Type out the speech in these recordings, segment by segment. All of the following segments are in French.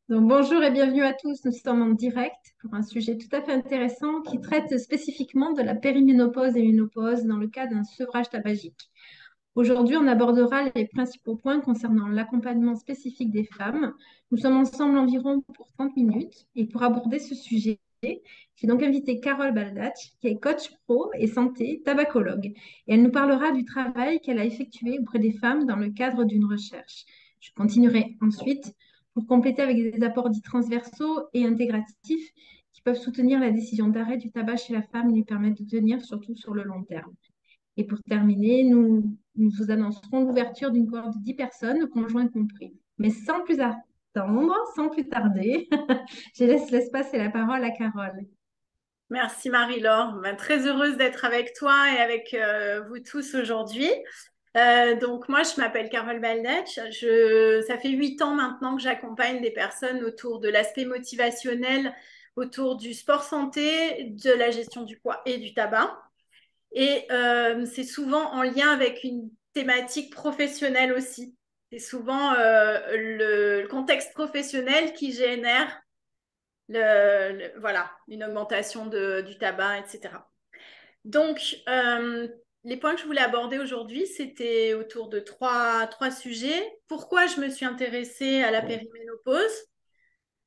Donc, bonjour et bienvenue à tous. Nous sommes en direct pour un sujet tout à fait intéressant qui traite spécifiquement de la périménopause et ménopause dans le cas d'un sevrage tabagique. Aujourd'hui, on abordera les principaux points concernant l'accompagnement spécifique des femmes. Nous sommes ensemble environ pour 30 minutes et pour aborder ce sujet, j'ai donc invité Carole Baldach, qui est coach pro et santé tabacologue. Et elle nous parlera du travail qu'elle a effectué auprès des femmes dans le cadre d'une recherche. Je continuerai ensuite pour compléter avec des apports dits transversaux et intégratifs qui peuvent soutenir la décision d'arrêt du tabac chez la femme et lui permettre de tenir surtout sur le long terme. Et pour terminer, nous vous annoncerons l'ouverture d'une cohorte de 10 personnes, le conjoint compris. Mais sans plus attendre, sans plus tarder, je laisse l'espace et la parole à Carole. Merci Marie-Laure. Ben, très heureuse d'être avec toi et avec vous tous aujourd'hui. Donc moi, je m'appelle Carole Baldach. Ça fait 8 ans maintenant que j'accompagne des personnes autour de l'aspect motivationnel, autour du sport santé, de la gestion du poids et du tabac. Et c'est souvent en lien avec une thématique professionnelle aussi. C'est souvent le contexte professionnel qui génère voilà, une augmentation du tabac, etc. Donc, les points que je voulais aborder aujourd'hui, c'était autour de trois sujets. Pourquoi je me suis intéressée à la périménopause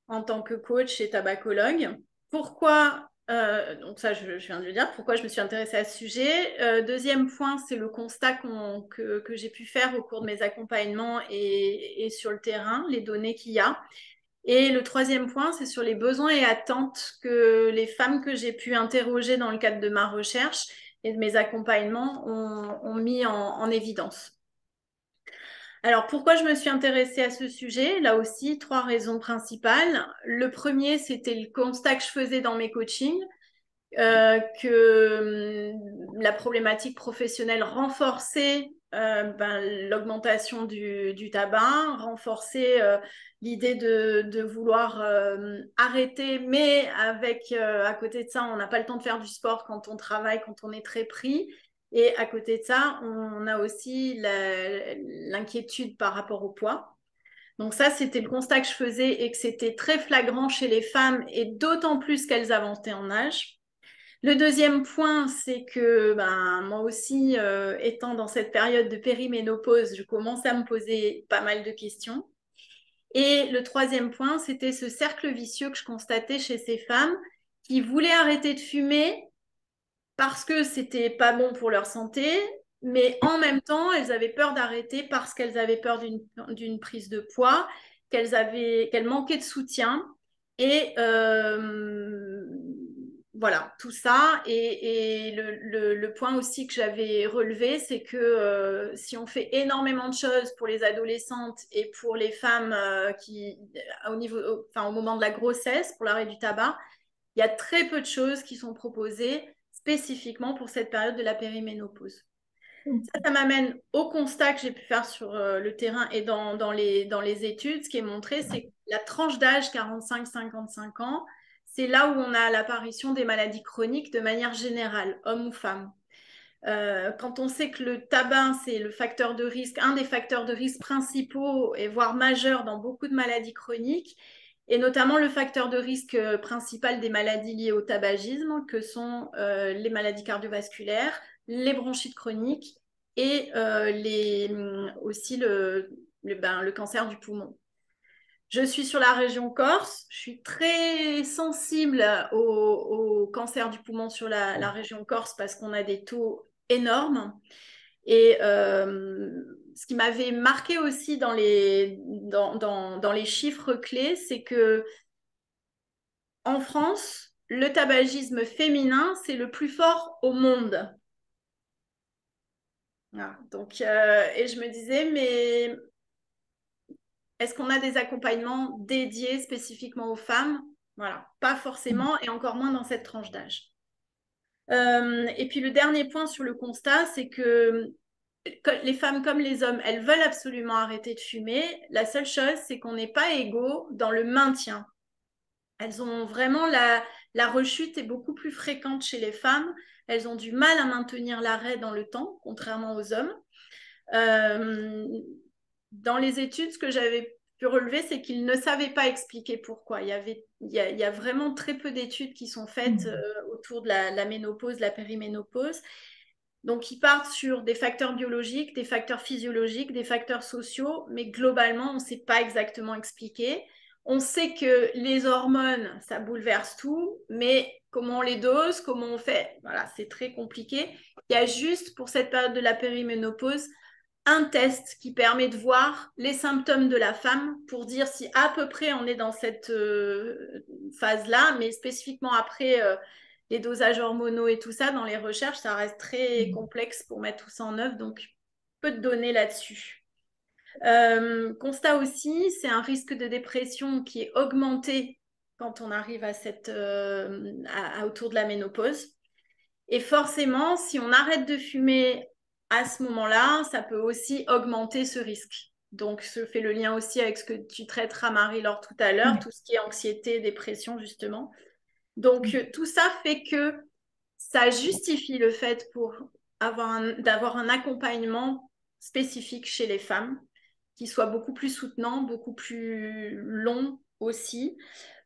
en tant que coach et tabacologue? Pourquoi, donc ça je viens de le dire, pourquoi je me suis intéressée à ce sujet. Deuxième point, c'est le constat que j'ai pu faire au cours de mes accompagnements et sur le terrain, les données qu'il y a. Et le troisième point, c'est sur les besoins et attentes que les femmes que j'ai pu interroger dans le cadre de ma recherche et de mes accompagnements ont mis en évidence. Alors, pourquoi je me suis intéressée à ce sujet? Là aussi, trois raisons principales. Le premier, c'était le constat que je faisais dans mes coachings, que la problématique professionnelle renforçait l'augmentation du tabac, renforçait l'idée de vouloir arrêter, mais avec à côté de ça, on n'a pas le temps de faire du sport quand on travaille, quand on est très pris. Et à côté de ça, on a aussi l'inquiétude par rapport au poids. Donc ça, c'était le constat que je faisais et que c'était très flagrant chez les femmes et d'autant plus qu'elles avançaient en âge. Le deuxième point, c'est que moi aussi, étant dans cette période de périménopause, je commence à me poser pas mal de questions. Et le troisième point, c'était ce cercle vicieux que je constatais chez ces femmes qui voulaient arrêter de fumer parce que c'était pas bon pour leur santé, mais en même temps, elles avaient peur d'arrêter parce qu'elles avaient peur d'une prise de poids, qu'elles manquaient de soutien. Et voilà, tout ça. Et le point aussi que j'avais relevé, c'est que si on fait énormément de choses pour les adolescentes et pour les femmes au moment de la grossesse, pour l'arrêt du tabac, il y a très peu de choses qui sont proposées spécifiquement pour cette période de la périménopause. Ça m'amène au constat que j'ai pu faire sur le terrain et dans les études. Ce qui est montré, c'est que la tranche d'âge 45-55 ans, c'est là où on a l'apparition des maladies chroniques de manière générale, hommes ou femmes. Quand on sait que le tabac, c'est le facteur de risque, un des facteurs de risque principaux et voire majeurs dans beaucoup de maladies chroniques, et notamment le facteur de risque principal des maladies liées au tabagisme, que sont les maladies cardiovasculaires, les bronchites chroniques et aussi le cancer du poumon. Je suis sur la région Corse, je suis très sensible au cancer du poumon sur la région Corse parce qu'on a des taux énormes. Et ce qui m'avait marqué aussi dans les chiffres clés, c'est que en France, le tabagisme féminin, c'est le plus fort au monde. Voilà. Donc, et je me disais, mais est-ce qu'on a des accompagnements dédiés spécifiquement aux femmes? Voilà, pas forcément, et encore moins dans cette tranche d'âge. Et puis le dernier point sur le constat, c'est que les femmes comme les hommes, elles veulent absolument arrêter de fumer. La seule chose, c'est qu'on n'est pas égaux dans le maintien. Elles ont vraiment la rechute est beaucoup plus fréquente chez les femmes. Elles ont du mal à maintenir l'arrêt dans le temps, contrairement aux hommes. Euh, dans les études, ce que j'avais pu relever, c'est qu'ils ne savaient pas expliquer pourquoi. Il y a vraiment très peu d'études qui sont faites autour de la ménopause, la périménopause. Donc, ils partent sur des facteurs biologiques, des facteurs physiologiques, des facteurs sociaux, mais globalement, on ne sait pas exactement expliquer. On sait que les hormones, ça bouleverse tout, mais comment on les dose, comment on fait, voilà, c'est très compliqué. Il y a juste pour cette période de la périménopause un test qui permet de voir les symptômes de la femme pour dire si à peu près on est dans cette phase-là, mais spécifiquement après les dosages hormonaux et tout ça, dans les recherches, ça reste très complexe pour mettre tout ça en œuvre, donc peu de données là-dessus. Constat aussi, c'est un risque de dépression qui est augmenté quand on arrive à autour de la ménopause. Et forcément, si on arrête de fumer à ce moment-là, ça peut aussi augmenter ce risque. Donc, je fais le lien aussi avec ce que tu traiteras, Marie-Laure, tout à l'heure, tout ce qui est anxiété, dépression, justement. Donc, tout ça fait que ça justifie le fait d'avoir un accompagnement spécifique chez les femmes qui soit beaucoup plus soutenant, beaucoup plus long aussi.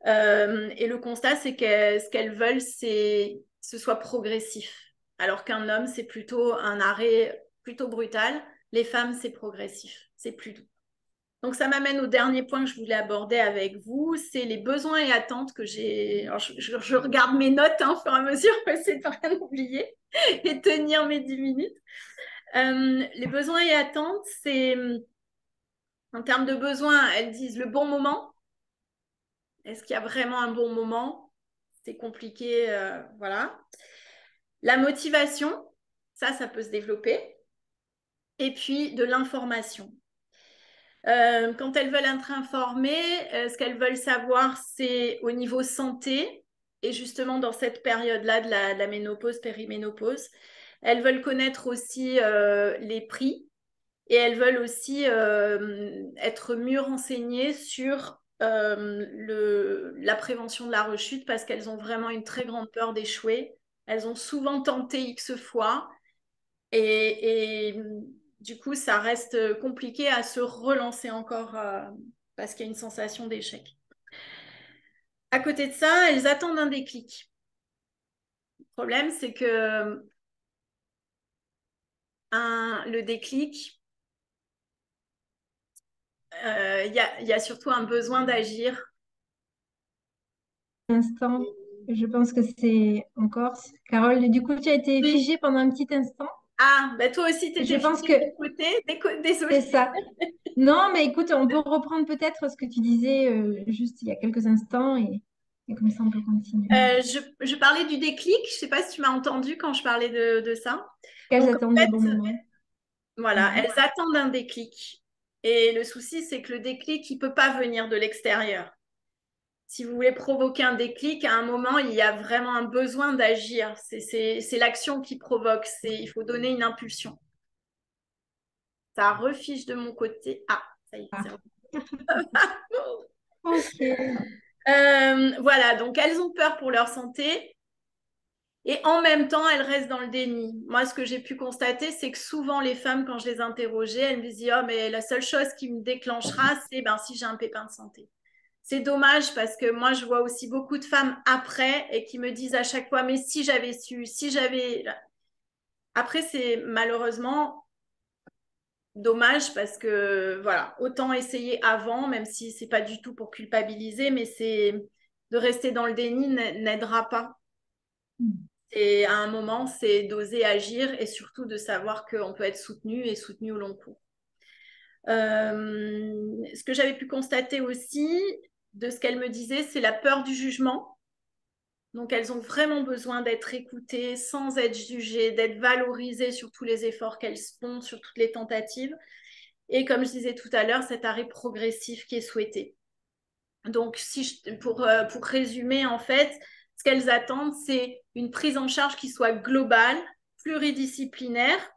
Et le constat, c'est que ce qu'elles veulent, c'est que ce soit progressif. Alors qu'un homme, c'est plutôt un arrêt plutôt brutal. Les femmes, c'est progressif, c'est plus doux. Donc, ça m'amène au dernier point que je voulais aborder avec vous, c'est les besoins et attentes que j'ai. Alors, je regarde mes notes au fur et à mesure pour essayer de rien oublier et tenir mes 10 minutes. Les besoins et attentes, c'est en termes de besoins, elles disent le bon moment. Est-ce qu'il y a vraiment un bon moment? C'est compliqué, voilà. La motivation, ça peut se développer. Et puis de l'information. Quand elles veulent être informées, ce qu'elles veulent savoir, c'est au niveau santé, et justement dans cette période-là de la ménopause, périménopause, elles veulent connaître aussi les prix, et elles veulent aussi être mieux renseignées sur la prévention de la rechute, parce qu'elles ont vraiment une très grande peur d'échouer. Elles ont souvent tenté X fois, et du coup, ça reste compliqué à se relancer encore parce qu'il y a une sensation d'échec. À côté de ça, elles attendent un déclic. Le problème, c'est que le déclic, il y a surtout un besoin d'agir. Instant, je pense que c'est en Corse. Carole, du coup, tu as été Oui. figée pendant un petit instant. Ah, bah toi aussi, tu Je étais pense figée que de mon côté. Désolée. c'est ça. Non, mais écoute, on peut reprendre peut-être ce que tu disais juste il y a quelques instants et comme ça, on peut continuer. Je parlais du déclic. Je ne sais pas si tu m'as entendu quand je parlais de ça. Qu'elles Donc, attendent en le fait, bon moment. voilà, Mhm. elles attendent un déclic. Et le souci, c'est que le déclic, il ne peut pas venir de l'extérieur. Si vous voulez provoquer un déclic, à un moment, il y a vraiment un besoin d'agir. C'est l'action qui provoque. Il faut donner une impulsion. Ça refiche de mon côté. Ah, ça y est, Ah, c'est bon. ok. Voilà, donc elles ont peur pour leur santé. Et en même temps, elles restent dans le déni. Moi, ce que j'ai pu constater, c'est que souvent, les femmes, quand je les interrogeais, elles me disaient, oh, mais la seule chose qui me déclenchera, c'est ben, si j'ai un pépin de santé. C'est dommage parce que moi, je vois aussi beaucoup de femmes après et qui me disent à chaque fois, mais si j'avais su, si j'avais... Après, c'est malheureusement dommage parce que, voilà, autant essayer avant, même si c'est pas du tout pour culpabiliser, mais c'est de rester dans le déni n'aidera pas. Et à un moment, c'est d'oser agir et surtout de savoir qu'on peut être soutenu et soutenu au long cours. Ce que j'avais pu constater aussi de ce qu'elle me disait, c'est la peur du jugement. Donc, elles ont vraiment besoin d'être écoutées sans être jugées, d'être valorisées sur tous les efforts qu'elles font, sur toutes les tentatives. Et comme je disais tout à l'heure, cet arrêt progressif qui est souhaité. Donc, pour résumer, en fait, ce qu'elles attendent, c'est une prise en charge qui soit globale, pluridisciplinaire,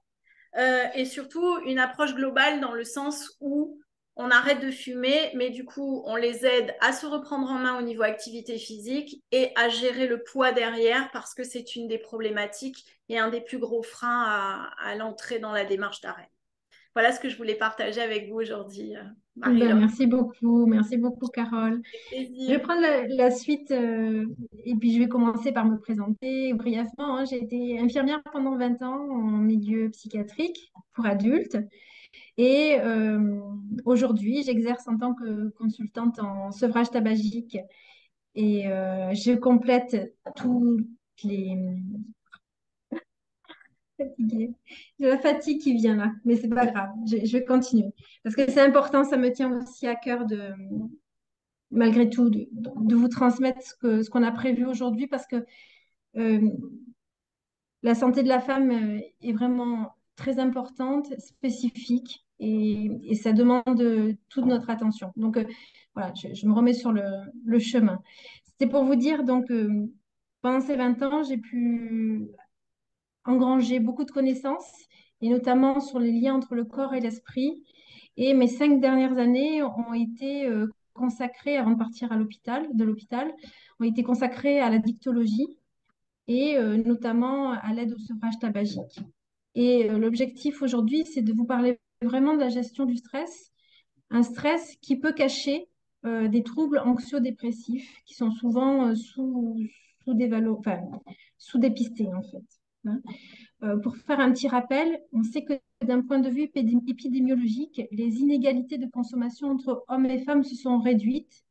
et surtout une approche globale dans le sens où on arrête de fumer, mais du coup, on les aide à se reprendre en main au niveau activité physique et à gérer le poids derrière parce que c'est une des problématiques et un des plus gros freins à l'entrée dans la démarche d'arrêt. Voilà ce que je voulais partager avec vous aujourd'hui, Ben, Marie-Laure. merci beaucoup, Carole. Avec Je vais plaisir. prendre la suite et puis je vais commencer par me présenter brièvement, hein. J'ai été infirmière pendant 20 ans en milieu psychiatrique pour adultes et aujourd'hui j'exerce en tant que consultante en sevrage tabagique et je complète toutes les... Fatiguée. J'ai la fatigue qui vient là, mais c'est pas grave, je vais continuer parce que c'est important, ça me tient aussi à cœur de malgré tout, de vous transmettre ce qu'on a prévu aujourd'hui parce que euh, la santé de la femme est vraiment très importante, spécifique et ça demande toute notre attention. Donc voilà, je me remets sur le chemin. C'était pour vous dire, donc, pendant ces 20 ans, j'ai pu engranger beaucoup de connaissances et notamment sur les liens entre le corps et l'esprit. Et mes 5 dernières années ont été consacrées, avant de partir de l'hôpital, ont été consacrées à la dictologie et notamment à l'aide au sevrage tabagique. Et l'objectif aujourd'hui, c'est de vous parler vraiment de la gestion du stress, un stress qui peut cacher des troubles anxio-dépressifs qui sont souvent enfin, sous-dépistés en fait, hein. Pour faire un petit rappel, on sait que d'un point de vue épidémiologique, les inégalités de consommation entre hommes et femmes se sont réduites.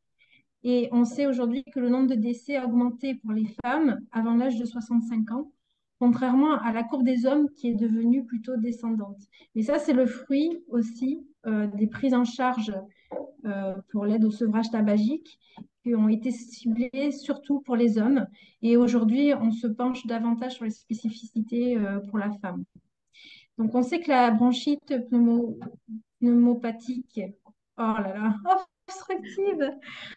Et on sait aujourd'hui que le nombre de décès a augmenté pour les femmes avant l'âge de 65 ans, contrairement à la courbe des hommes qui est devenue plutôt descendante. Mais ça, c'est le fruit aussi des prises en charge pour l'aide au sevrage tabagique qui ont été ciblées surtout pour les hommes. Et aujourd'hui, on se penche davantage sur les spécificités pour la femme. Donc, on sait que la bronchite pneumopathique, oh là là, obstructive,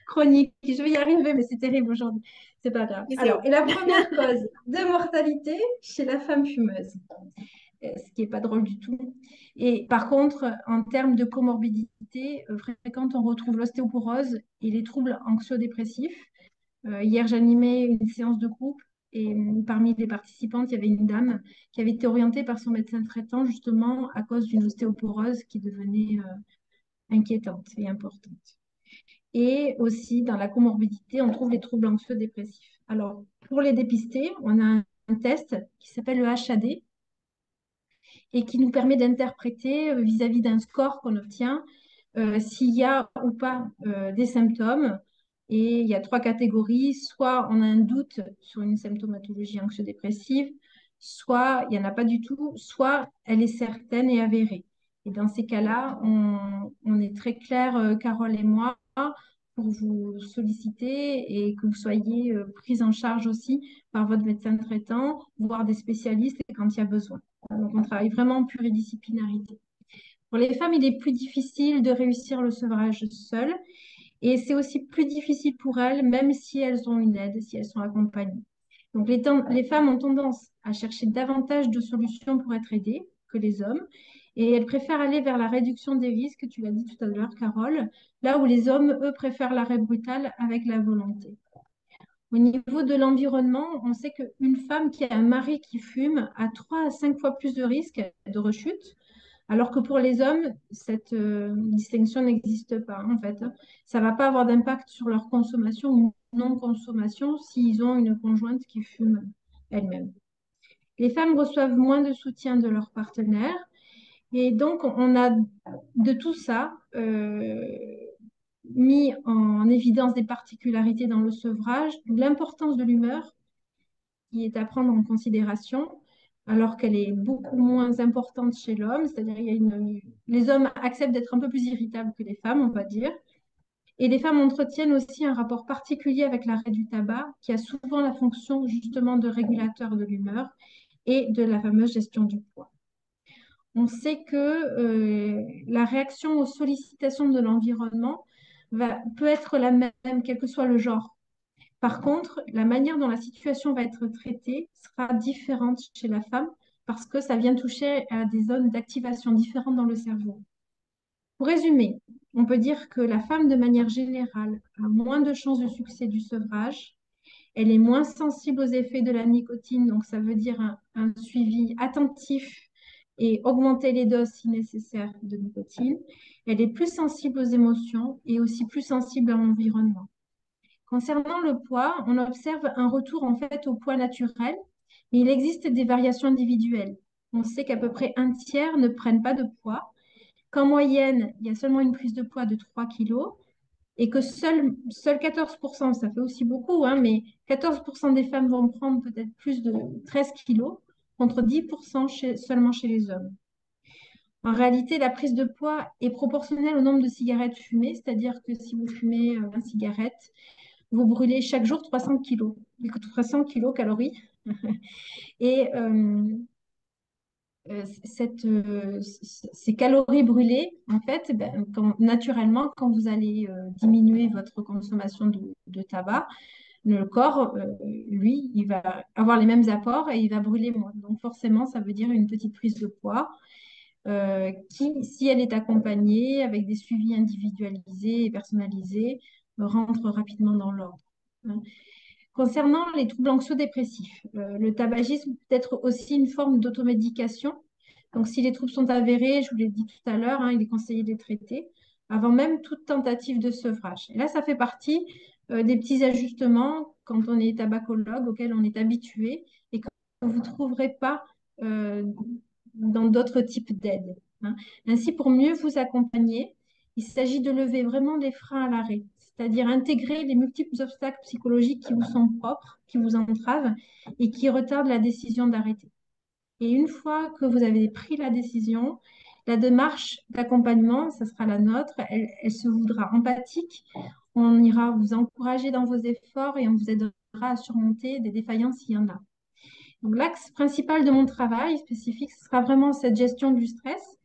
chronique, je vais y arriver, mais c'est terrible aujourd'hui, c'est pas grave. Mais c'est Alors, OK. et la première cause de mortalité chez la femme fumeuse, ce qui n'est pas drôle du tout. Et par contre, en termes de comorbidité fréquente, on retrouve l'ostéoporose et les troubles anxio-dépressifs. Hier, j'animais une séance de groupe et parmi les participantes, il y avait une dame qui avait été orientée par son médecin traitant justement à cause d'une ostéoporose qui devenait inquiétante et importante. Et aussi, dans la comorbidité, on trouve les troubles anxieux-dépressifs. Alors, pour les dépister, on a un test qui s'appelle le HAD et qui nous permet d'interpréter vis-à-vis d'un score qu'on obtient s'il y a ou pas des symptômes. Et il y a 3 catégories. Soit on a un doute sur une symptomatologie anxio-dépressive, soit il n'y en a pas du tout, soit elle est certaine et avérée. Et dans ces cas-là, on est très clair, Carole et moi, pour vous solliciter et que vous soyez prise en charge aussi par votre médecin traitant, voire des spécialistes quand il y a besoin. Donc, on travaille vraiment en pluridisciplinarité. Pour les femmes, il est plus difficile de réussir le sevrage seul et c'est aussi plus difficile pour elles, même si elles ont une aide, si elles sont accompagnées. Donc, les femmes ont tendance à chercher davantage de solutions pour être aidées que les hommes et elles préfèrent aller vers la réduction des risques, tu l'as dit tout à l'heure, Carole, là où les hommes, eux, préfèrent l'arrêt brutal avec la volonté. Au niveau de l'environnement, on sait qu'une femme qui a un mari qui fume a 3 à 5 fois plus de risques de rechute, alors que pour les hommes, cette distinction n'existe pas en fait. Ça ne va pas avoir d'impact sur leur consommation ou non-consommation s'ils ont une conjointe qui fume elle-même. Les femmes reçoivent moins de soutien de leur partenaire et donc on a de tout ça mis en évidence des particularités dans le sevrage, l'importance de l'humeur qui est à prendre en considération, alors qu'elle est beaucoup moins importante chez l'homme. C'est-à-dire les hommes acceptent d'être un peu plus irritables que les femmes, on va dire. Et les femmes entretiennent aussi un rapport particulier avec l'arrêt du tabac, qui a souvent la fonction justement de régulateur de l'humeur et de la fameuse gestion du poids. On sait que la réaction aux sollicitations de l'environnement peut être la même, quel que soit le genre. Par contre, la manière dont la situation va être traitée sera différente chez la femme parce que ça vient toucher à des zones d'activation différentes dans le cerveau. Pour résumer, on peut dire que la femme, de manière générale, a moins de chances de succès du sevrage. Elle est moins sensible aux effets de la nicotine, donc ça veut dire un suivi attentif et augmenter les doses si nécessaire de nicotine. Elle est plus sensible aux émotions et aussi plus sensible à l'environnement. Concernant le poids, on observe un retour en fait au poids naturel, mais il existe des variations individuelles. On sait qu'à peu près un tiers ne prennent pas de poids, qu'en moyenne, il y a seulement une prise de poids de 3 kilos et que seul 14%, ça fait aussi beaucoup, hein, mais 14% des femmes vont prendre peut-être plus de 13 kilos contre 10% seulement chez les hommes. En réalité, la prise de poids est proportionnelle au nombre de cigarettes fumées, c'est-à-dire que si vous fumez 20 cigarettes, vous brûlez chaque jour 300 kilos, 300 kilocalories. Et ces calories brûlées, en fait, ben, naturellement, quand vous allez diminuer votre consommation de tabac, le corps, lui, il va avoir les mêmes apports et il va brûler moins. Donc forcément, ça veut dire une petite prise de poids qui, si elle est accompagnée avec des suivis individualisés et personnalisés, rentre rapidement dans l'ordre, hein. Concernant les troubles anxio-dépressifs, le tabagisme peut être aussi une forme d'automédication. Donc, si les troubles sont avérés, je vous l'ai dit tout à l'heure, hein, il est conseillé de les traiter avant même toute tentative de sevrage. Et là, ça fait partie des petits ajustements quand on est tabacologue auxquels on est habitué et que vous ne trouverez pas euh, dans d'autres types d'aides, hein. Ainsi, pour mieux vous accompagner, il s'agit de lever vraiment les freins à l'arrêt, c'est-à-dire intégrer les multiples obstacles psychologiques qui vous sont propres, qui vous entravent et qui retardent la décision d'arrêter. Et une fois que vous avez pris la décision, la démarche d'accompagnement, ça sera la nôtre, elle se voudra empathique. On ira vous encourager dans vos efforts et on vous aidera à surmonter des défaillances s'il y en a. Donc, l'axe principal de mon travail spécifique, ce sera vraiment cette gestion du stress.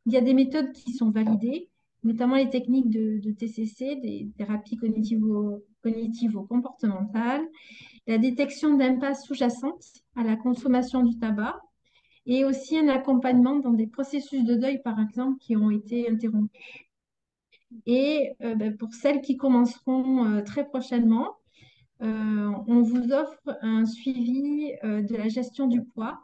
Il y a des méthodes qui sont validées, notamment les techniques de TCC, des thérapies cognitivo-comportementales, la détection d'impasses sous-jacentes à la consommation du tabac et aussi un accompagnement dans des processus de deuil, par exemple, qui ont été interrompus. Et pour celles qui commenceront très prochainement, on vous offre un suivi de la gestion du poids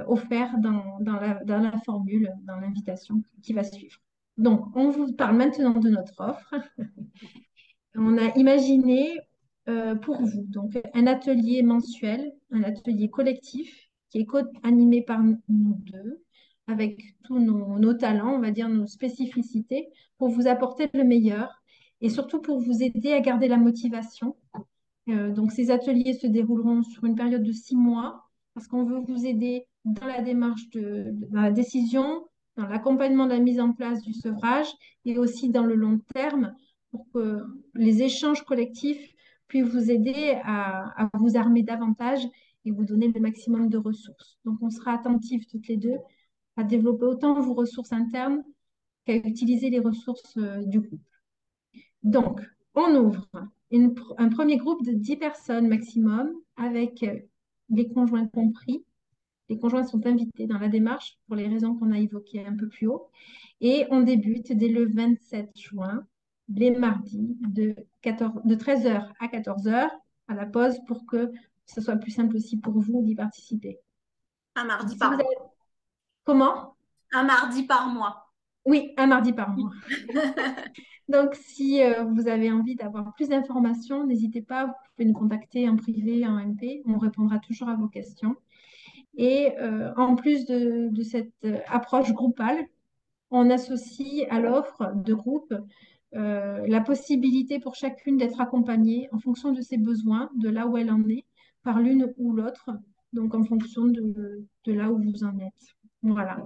offert dans la formule, dans l'invitation qui va suivre. Donc, on vous parle maintenant de notre offre. On a imaginé pour vous donc un atelier mensuel, un atelier collectif qui est animé par nous deux, avec tous nos talents, on va dire nos spécificités, pour vous apporter le meilleur et surtout pour vous aider à garder la motivation. Donc, ces ateliers se dérouleront sur une période de 6 mois parce qu'on veut vous aider dans la démarche dans la décision, dans l'accompagnement de la mise en place du sevrage et aussi dans le long terme pour que les échanges collectifs puissent vous aider à vous armer davantage et vous donner le maximum de ressources. Donc, on sera attentifs toutes les deux à développer autant vos ressources internes qu'à utiliser les ressources du groupe. Donc, on ouvre un premier groupe de 10 personnes maximum avec les conjoints compris. Les conjoints sont invités dans la démarche pour les raisons qu'on a évoquées un peu plus haut. Et on débute dès le 27 juin, les mardis, de 13 heures à 14 heures à la pause pour que ce soit plus simple aussi pour vous d'y participer. Un Donc, mardi si vous par avez... mois. Comment? Un mardi par mois. Oui, un mardi par mois. Donc, si vous avez envie d'avoir plus d'informations, n'hésitez pas, vous pouvez nous contacter en privé, en MP, on répondra toujours à vos questions. Et en plus de cette approche groupale, on associe à l'offre de groupe la possibilité pour chacune d'être accompagnée en fonction de ses besoins, de là où elle en est, par l'une ou l'autre, donc en fonction de là où vous en êtes. Voilà.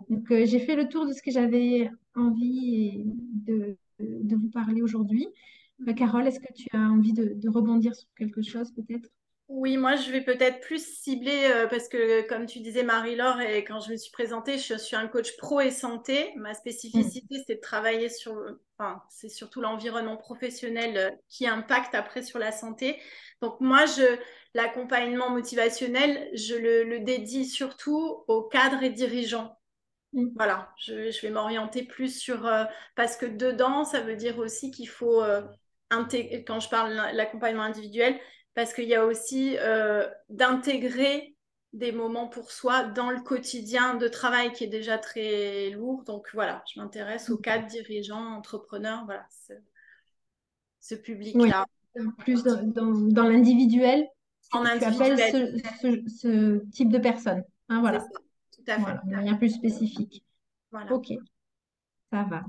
Donc, j'ai fait le tour de ce que j'avais envie de vous parler aujourd'hui. Carole, est-ce que tu as envie de rebondir sur quelque chose peut-être? Oui, moi je vais peut-être plus cibler parce que comme tu disais Marie-Laure et quand je me suis présentée, je suis un coach pro et santé. Ma Mm. spécificité c'est de travailler sur, enfin c'est surtout l'environnement professionnel qui impacte après sur la santé. Donc moi l'accompagnement motivationnel, je le dédie surtout aux cadres et dirigeants. Mm. Voilà, je vais m'orienter plus sur parce que dedans ça veut dire aussi qu'il faut intégrer, quand je parle de l'accompagnement individuel, parce qu'il y a aussi d'intégrer des moments pour soi dans le quotidien de travail qui est déjà très lourd. Donc voilà, je m'intéresse aux cadres, dirigeants, entrepreneurs, voilà, ce Oui, public-là. plus dans l'individuel, En tu appelles individuel, ce type de personne. Hein, c'est voilà, ça, tout à fait. voilà, de manière plus spécifique. Voilà. Ok, ça va.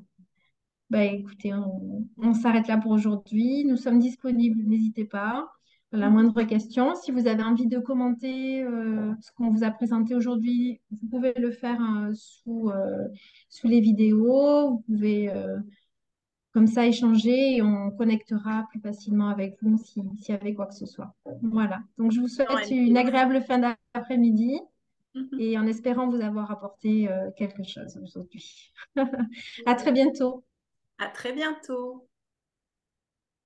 Bah, écoutez, on s'arrête là pour aujourd'hui. Nous sommes disponibles, n'hésitez pas. La Mhm. moindre question, si vous avez envie de commenter ce qu'on vous a présenté aujourd'hui, vous pouvez le faire sous les vidéos. Vous pouvez comme ça échanger et on connectera plus facilement avec vous s'il y avait quoi que ce soit. Voilà. Donc, je vous Non, souhaite une MPO. agréable fin d'après-midi Mhm. et en espérant vous avoir apporté quelque chose aujourd'hui. À très bientôt. À très bientôt.